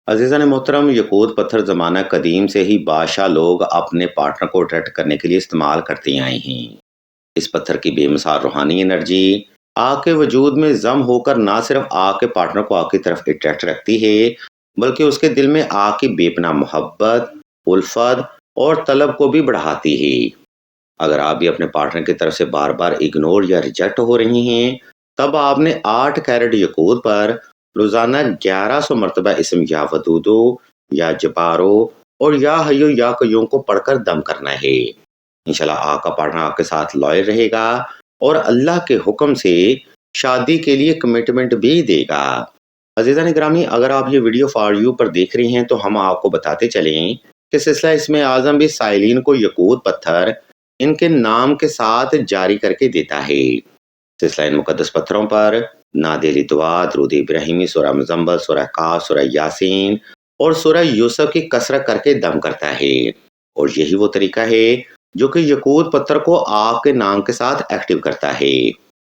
अज़ीज़ान मोहतरम, यकूत पत्थर ज़माना कदीम से ही बादशाह लोग अपने पार्टनर को अट्रैक्ट करने के लिए इस्तेमाल करते आए हैं। इस पत्थर की बेमिसाल रूहानी एनर्जी आग के वजूद में जम होकर ना सिर्फ आग के पार्टनर को आग की तरफ अट्रैक्ट रखती है, बल्कि उसके दिल में आग की बेपनाह मोहब्बत, उल्फत और तलब को भी बढ़ाती है। अगर आप भी अपने पार्टनर की तरफ से बार बार इग्नोर या रिजेक्ट हो रही हैं, तब आपने 8 कैरेट यकूत पर रोजाना 1100 मरतबा इसम या वदूदो या जबारो और या हयो या कयूम को पढ़कर दम करना है। इंशाल्लाह आपका पार्टनर आपके साथ लॉयल रहेगा और अल्लाह के हुक्म से शादी के लिए कमिटमेंट भी देगा। अजीज़ान ग्रामी, अगर आप ये वीडियो फॉर यू पर देख रही हैं तो हम आपको बताते चलें कि सिलसिला इसमें आजम भी साइलिन को यकूत पत्थर इनके नाम के साथ जारी करके देता है। सिलसिला इन मुकद्दस पत्थरों पर नादिली दुआ, दरूद इब्राहिमी, सूरह मुज़म्मल, सूरह काफ, सूरह यासीन और सूरह यूसुफ की कसरत करके दम करता है। और यही वो तरीका है जो कि यकूत पत्थर को आग के नाम के साथ एक्टिव करता है।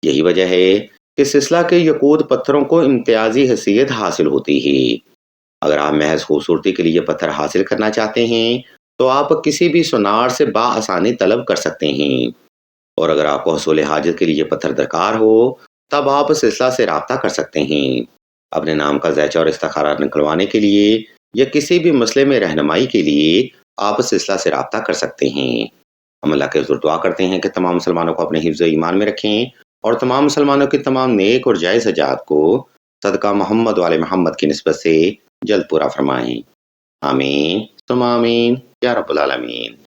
यही वजह है कि सिलसिला के यकूत पत्थरों को इम्तियाजी हैसियत हासिल होती है। अगर आप महज खूबसूरती के लिए पत्थर हासिल करना चाहते हैं तो आप किसी भी सुनार से बाआसानी तलब कर सकते हैं। और अगर आपको हसूल हाजत के लिए पत्थर दरकार हो, तब आप सिलसिला से राब्ता कर सकते हैं। अपने नाम का ज़ैचा और इस्तिखारा निकलवाने के लिए या किसी भी मसले में रहनुमाई के लिए आप सिलसिला से राब्ता कर सकते हैं। हम अल्लाह के हुज़ूर दुआ करते हैं कि तमाम मुसलमानों को अपने हिफ्ज़ ईमान में रखें और तमाम मुसलमानों की तमाम नेक और जायज़ हजात को सदका मोहम्मद वाले मोहम्मद की निस्बत से जल्द पूरा फरमाएं। आमीन सुम्मा आमीन या रब्बुल आलमीन।